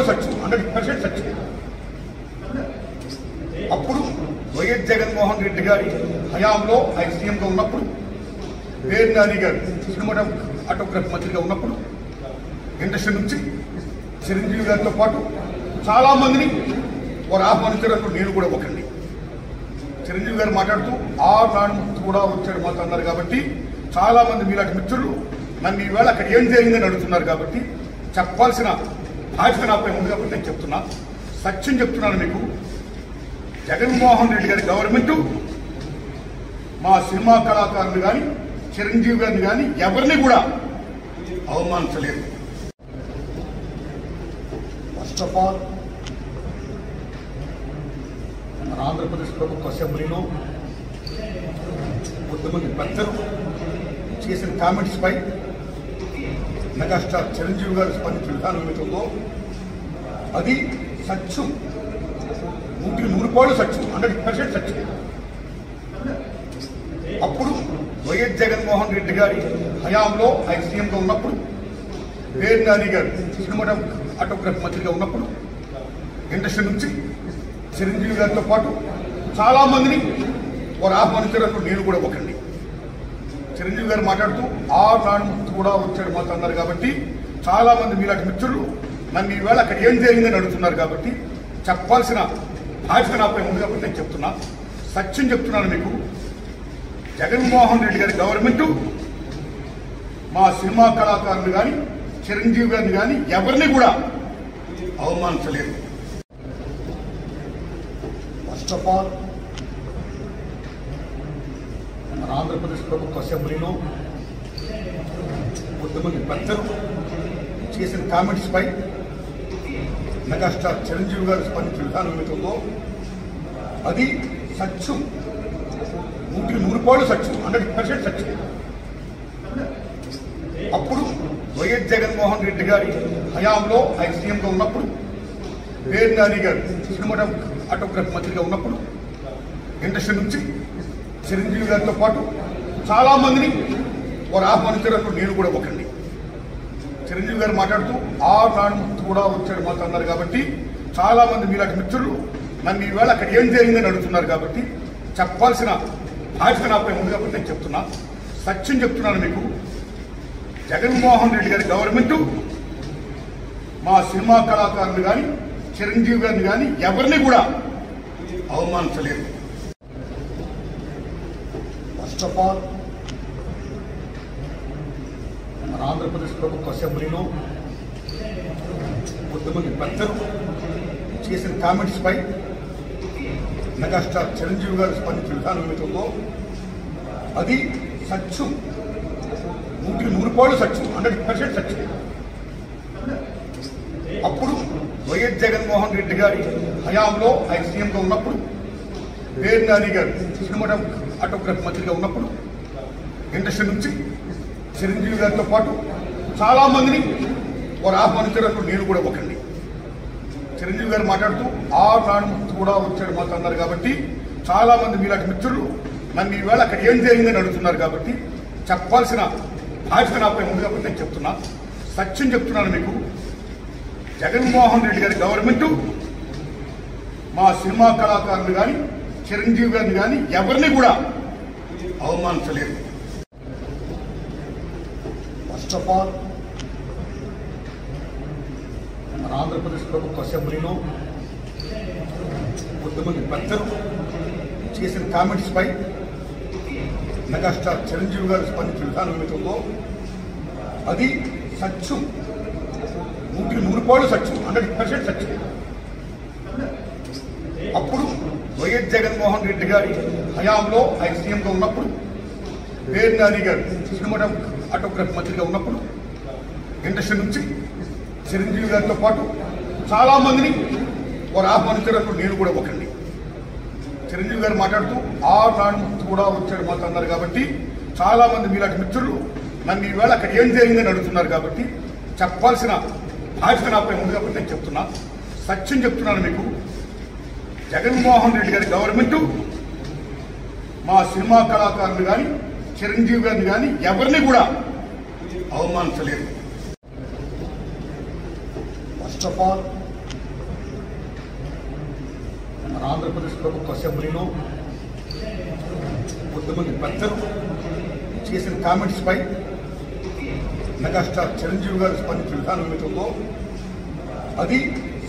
సత్యం 100% సత్యం. అప్పుడు వైఎస్ జగన్మోహన్ రెడ్డి గారి హయాంలో ఆయన సీఎంగా ఉన్నప్పుడు, వేర్ నాని గారు సినిమాటోగ్రఫీ మంత్రిగా ఉన్నప్పుడు ఇండస్ట్రీ నుంచి చిరంజీవి గారితో పాటు చాలా మందిని వారు ఆహ్వానించడంలో నేను కూడా ఒకండి. చిరంజీవి గారు మాట్లాడుతూ నాడు కూడా వచ్చాడు మాతో అన్నారు. కాబట్టి చాలా మంది మీలాంటి మిత్రులు నన్ను ఈవేళ అక్కడ ఏం జరిగిందని అడుగుతున్నారు. కాబట్టి చెప్పాల్సిన బాధ్యత నాపై ఉంది. కాబట్టి నేను చెప్తున్నా, సత్యం చెప్తున్నాను మీకు. జగన్మోహన్ రెడ్డి గారి గవర్నమెంట్ మా సినిమా కళాకారులు కానీ చిరంజీవి గారిని కానీ ఎవరిని కూడా అవమానించలేదు. ఫస్ట్ ఆఫ్ ఆల్ మన ఆంధ్రప్రదేశ్ ప్రభుత్వ అసెంబ్లీలో కొంతమంది పెద్దలు చేసిన కామెంట్స్ పై మెగాస్టార్ చిరంజీవి గారు స్పందించిన విధానం ఏమిటో అది సత్యం, 100% సత్యం, 100% సత్యం. అప్పుడు వైఎస్ జగన్మోహన్ రెడ్డి గారి హయాంలో ఆయన సీఎంగా ఉన్నప్పుడు, వేర్ నాని గారు సినిమాటోగ్రఫీ మంత్రిగా ఉన్నప్పుడు ఇండస్ట్రీ నుంచి చిరంజీవి గారితో పాటు చాలా మందిని వారు ఆహ్వానించడంలో నేను కూడా ఒకండి. చిరంజీవి గారు మాట్లాడుతూ నాడు కూడా వచ్చాడు మాతో అన్నారు. కాబట్టి చాలా మంది మీలాంటి మిత్రులు నన్ను ఈవేళ అక్కడ ఏం జరిగిందని అడుగుతున్నారు. కాబట్టి చెప్పాల్సిన బాధ్యత నాపై ఉంది. కాబట్టి నేను చెప్తున్నా, సత్యం చెప్తున్నాను మీకు. జగన్మోహన్ రెడ్డి గారి గవర్నమెంట్ మా సినిమా కళాకారులు కానీ చిరంజీవి గారిని కానీ ఎవరిని కూడా అవమానించలేదు. ఫస్ట్ ఆఫ్ ఆల్ మన ఆంధ్రప్రదేశ్ ప్రభుత్వ అసెంబ్లీలో కొంతమంది పెద్దలు చేసిన కామెంట్స్ పై మెగాస్టార్ చిరంజీవి గారు స్పందించిన విధానం ఏమిటో అది సత్యం, 100% సత్యం, 100% సత్యం. అప్పుడు వైఎస్ జగన్మోహన్ రెడ్డి గారి హయాంలో ఆయన సీఎంగా ఉన్నప్పుడు, వేర్ నాని గారు సినిమాటోగ్రఫీ మంత్రిగా ఉన్నప్పుడు ఇండస్ట్రీ నుంచి చిరంజీవి గారితో పాటు చాలా మందిని వారు ఆహ్వానించడంలో నేను కూడా ఒకండి. చిరంజీవి గారు మాట్లాడుతూ నాడు కూడా వచ్చాడు మాతో అన్నారు. కాబట్టి చాలా మంది మీలాంటి మిత్రులు నన్ను ఈవేళ అక్కడ ఏం జరిగిందని అడుగుతున్నారు. కాబట్టి చెప్పాల్సిన బాధ్యత నాపై ఉంది. కాబట్టి నేను చెప్తున్నా, సత్యం చెప్తున్నాను మీకు. జగన్మోహన్ రెడ్డి గారి గవర్నమెంట్ మా సినిమా కళాకారులు కానీ చిరంజీవి గారిని కానీ ఎవరిని కూడా అవమానించలేదు. ఫస్ట్ ఆఫ్ ఆల్ మన ఆంధ్రప్రదేశ్ ప్రభుత్వ అసెంబ్లీలో కొంతమంది పెద్దలు చేసిన కామెంట్స్ పై మెగాస్టార్ చిరంజీవి గారు స్పందించిన విధానం ఏమిటో అది సత్యం, 100% సత్యం, 100% సత్యం. అప్పుడు వైఎస్ జగన్మోహన్ రెడ్డి గారి హయాంలో ఆయన సీఎంగా ఉన్నప్పుడు, వేర్ నాని గారు సినిమాటోగ్రఫీ మంత్రిగా ఉన్నప్పుడు ఇండస్ట్రీ నుంచి చిరంజీవి గారితో పాటు చాలా మందిని వారు ఆహ్వానించడంలో నేను కూడా ఒకండి. చిరంజీవి గారు మాట్లాడుతూ నాడు కూడా వచ్చాడు మాతో అన్నారు. కాబట్టి చాలా మంది మీలాంటి మిత్రులు నన్ను ఈవేళ అక్కడ ఏం జరిగిందని అడుగుతున్నారు. కాబట్టి చెప్పాల్సిన బాధ్యత నాపై ఉంది. కాబట్టి నేను చెప్తున్నా, సత్యం చెప్తున్నాను మీకు. జగన్మోహన్ రెడ్డి గారి గవర్నమెంట్ మా సినిమా కళాకారులు కానీ చిరంజీవి గారిని కానీ ఎవరిని కూడా అవమానించలేదు. ఫస్ట్ ఆఫ్ ఆల్ మన ఆంధ్రప్రదేశ్ ప్రభుత్వ అసెంబ్లీలో కొంతమంది పెద్దలు చేసిన కామెంట్స్ పై మెగాస్టార్ చిరంజీవి గారు స్పందించిన విధానం ఏమిటో అది సత్యం, 100% సత్యం, 100% సత్యం. అప్పుడు వైఎస్ జగన్మోహన్ రెడ్డి గారి హయాంలో ఆయన సీఎంగా ఉన్నప్పుడు, వేర్ నాని గారు సినిమాటోగ్రఫీ మంత్రిగా ఉన్నప్పుడు ఇండస్ట్రీ నుంచి చిరంజీవి గారితో పాటు చాలా మందిని వారు ఆహ్వానించడంలో నేను కూడా ఒకండి. చిరంజీవి గారు మాట్లాడుతూ నాడు కూడా వచ్చాడు మాతో అన్నారు. కాబట్టి చాలా మంది మీలాంటి మిత్రులు నన్ను ఈవేళ అక్కడ ఏం జరిగిందని అడుగుతున్నారు. కాబట్టి చెప్పాల్సిన బాధ్యత నాపై ఉంది. కాబట్టి నేను చెప్తున్నా, సత్యం చెప్తున్నాను మీకు. జగన్మోహన్ రెడ్డి గారి గవర్నమెంట్ మా సినిమా కళాకారులు కానీ చిరంజీవి గారిని కానీ ఎవరిని కూడా అవమానించలేదు. ఫస్ట్ ఆఫ్ ఆల్ మన ఆంధ్రప్రదేశ్ ప్రభుత్వ అసెంబ్లీలో కొంతమంది పెద్దలు చేసిన కామెంట్స్ పై మెగాస్టార్ చిరంజీవి గారు స్పందించిన విధానం ఏమిటో అది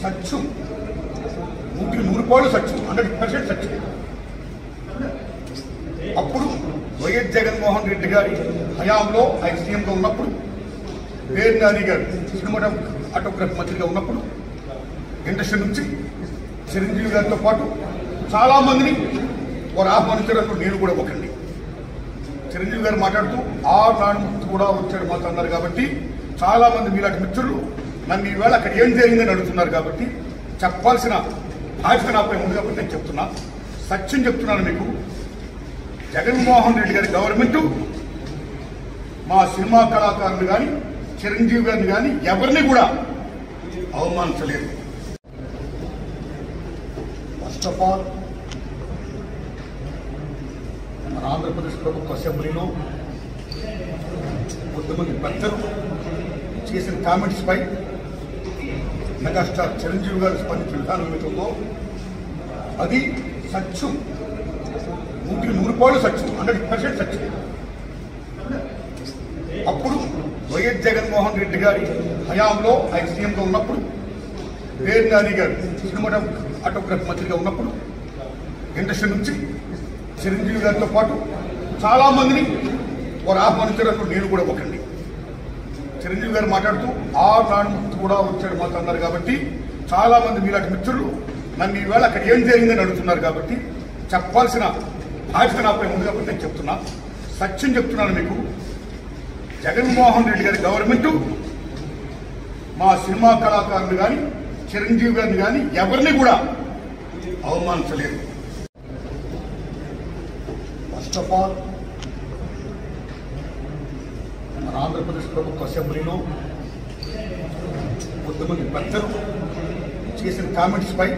సత్యం, 100% సత్యం, 100% సత్యం. అప్పుడు వైఎస్ జగన్మోహన్ రెడ్డి గారి హయాంలో ఆయన సీఎంగా ఉన్నప్పుడు, పేరు నాని గారు సినిమాటోగ్రఫీ మంత్రిగా ఉన్నప్పుడు ఇండస్ట్రీ నుంచి చిరంజీవి గారితో పాటు చాలా మందిని వారు ఆహ్వానించడంలో నేను కూడా ఒకండి. చిరంజీవి గారు మాట్లాడుతూ నాడు కూడా వచ్చాడు మాతో అన్నారు కాబట్టి చాలా మంది మీలాంటి మిత్రులు నన్ను ఈవేళ అక్కడ ఏం జరిగిందని అడుగుతున్నారు కాబట్టి చెప్పాల్సిన బాధ్యత నాపై ఉంది కాబట్టి నేను చెప్తున్నా, సత్యం చెప్తున్నాను మీకు. జగన్మోహన్ రెడ్డి గారి గవర్నమెంట్ మా సినిమా కళాకారులు కానీ చిరంజీవి గారిని కానీ ఎవరిని కూడా అవమానించలేదు. ఫస్ట్ ఆఫ్ ఆల్ మన ఆంధ్రప్రదేశ్ ప్రభుత్వ అసెంబ్లీలో కొంతమంది పెద్దలు చేసిన కామెంట్స్ పై మెగాస్టార్ చిరంజీవి గారు స్పందించిన విధానం ఏమిటో అది సత్యం, 100% సత్యం, 100% సత్యం. అప్పుడు వైఎస్ జగన్మోహన్ రెడ్డి గారి హయాంలో ఆయన సీఎంగా ఉన్నప్పుడు, పేరు నాని గారు సినిమాటోగ్రఫీ మంత్రిగా ఉన్నప్పుడు ఇండస్ట్రీ నుంచి చిరంజీవి గారితో పాటు చాలా మందిని వారు ఆహ్వానించడంలో నేను కూడా ఒకండి. చిరంజీవి గారు మాట్లాడుతూ నాడు కూడా వచ్చాడు మాతో అన్నారు కాబట్టి చాలా మంది మీలాంటి మిత్రులు నన్ను ఈవేళ అక్కడ ఏం జరిగిందని అడుగుతున్నారు కాబట్టి చెప్పాల్సిన బాధ్యత నాపై ఉంది కాబట్టి నేను చెప్తున్నా, సత్యం చెప్తున్నాను మీకు. జగన్మోహన్ రెడ్డి గారి గవర్నమెంట్ మా సినిమా కళాకారులు కానీ చిరంజీవి గారిని కానీ ఎవరిని కూడా అవమానించలేదు. ఫస్ట్ ఆఫ్ ఆల్ మన ఆంధ్రప్రదేశ్ ప్రభుత్వ అసెంబ్లీలో కొంతమంది పెద్దలు చేసిన కామెంట్స్ పై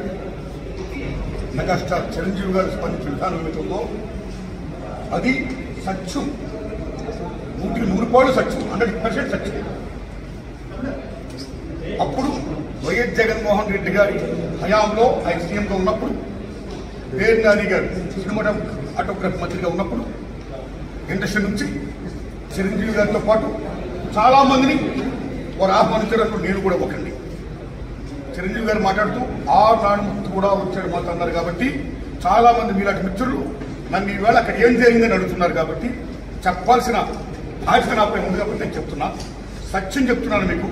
మెగాస్టార్ చిరంజీవి గారు స్పందించిన విధానం ఏమిటో అది సత్యం, 100% సత్యం, 100% సత్యం. అప్పుడు వైఎస్ జగన్మోహన్ రెడ్డి గారి హయాంలో ఆయన సీఎంగా ఉన్నప్పుడు, పేరు నాని గారు సినిమాటోగ్రఫీ మంత్రిగా ఉన్నప్పుడు ఇండస్ట్రీ నుంచి చిరంజీవి గారితో పాటు చాలా మందిని వారు ఆహ్వానించడంలో నేను కూడా ఒకండి. చిరంజీవి గారు మాట్లాడుతూ నాడు కూడా వచ్చాడు మాతో అన్నారు కాబట్టి చాలా మంది మీలాంటి మిత్రులు నన్ను ఈవేళ అక్కడ ఏం జరిగిందని అడుగుతున్నారు కాబట్టి చెప్పాల్సిన బాధ్యత నాపై ఉంది కాబట్టి నేను చెప్తున్నా, సత్యం చెప్తున్నాను మీకు.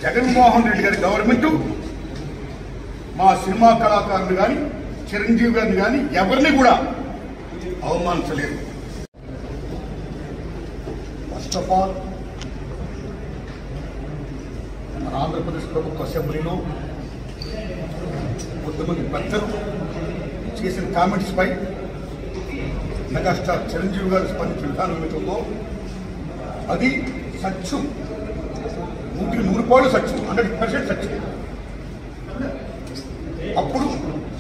జగన్మోహన్ రెడ్డి గారి గవర్నమెంట్ మా సినిమా కళాకారులు కానీ చిరంజీవి గారిని కానీ ఎవరిని కూడా అవమానించలేదు. ఫస్ట్ ఆఫ్ ఆల్ మన ఆంధ్రప్రదేశ్ ప్రభుత్వ అసెంబ్లీలో కొంతమంది పెద్దలు చేసిన కామెంట్స్ పై మెగాస్టార్ చిరంజీవి గారు స్పందించిన విధానం ఏమిటో అది సత్యం, 100% సత్యం, 100% సత్యం. అప్పుడు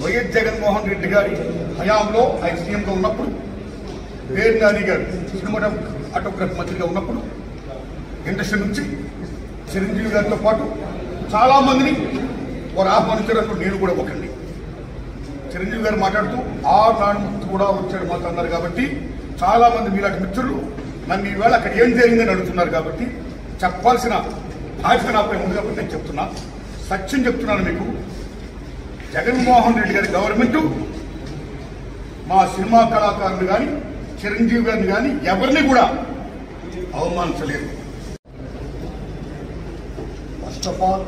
వైఎస్ జగన్మోహన్ రెడ్డి గారి హయాంలో ఆయన సీఎంగా ఉన్నప్పుడు, పేరు నాని గారు సినిమాటోగ్రఫీ మంత్రిగా ఉన్నప్పుడు ఇండస్ట్రీ నుంచి చిరంజీవి గారితో పాటు చాలా మందిని వారు ఆహ్వానించడంలో నేను కూడా ఒకండి. చిరంజీవి గారు మాట్లాడుతూ నాడు కూడా వచ్చాడు మాతో అన్నారు కాబట్టి చాలా మంది మీలాంటి మిత్రులు నన్ను ఈవేళ అక్కడ ఏం జరిగిందని అడుగుతున్నారు కాబట్టి చెప్పాల్సిన బాధ్యత నాపై ఉంది కాబట్టి నేను చెప్తున్నా, సత్యం చెప్తున్నాను మీకు. జగన్మోహన్ రెడ్డి గారి గవర్నమెంట్ మా సినిమా కళాకారులు కానీ చిరంజీవి గారిని కానీ ఎవరిని కూడా అవమానించలేదు. ఫస్ట్ ఆఫ్ ఆల్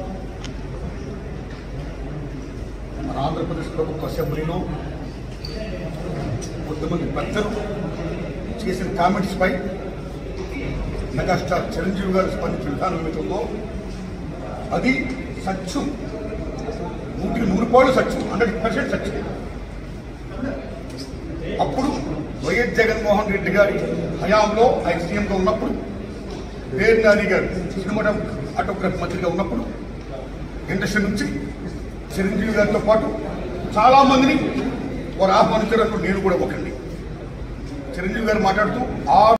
మన ఆంధ్రప్రదేశ్ ప్రభుత్వ అసెంబ్లీలో కొంతమంది పెద్దలు చేసిన కామెంట్స్ పై మెగాస్టార్ చిరంజీవి గారు స్పందించిన విధానం ఏమిటో అది సత్యం, 100% సత్యం, 100% సత్యం. అప్పుడు వైఎస్ జగన్మోహన్ రెడ్డి గారి హయాంలో ఆయన సీఎంగా ఉన్నప్పుడు, పేరు నాని గారు సినిమాటోగ్రఫీ మంత్రిగా ఉన్నప్పుడు ఇండస్ట్రీ నుంచి చిరంజీవి గారితో పాటు చాలా మందిని వారు ఆహ్వానించడంలో నేను కూడా ఒకండి. చిరంజీవి గారు మాట్లాడుతూ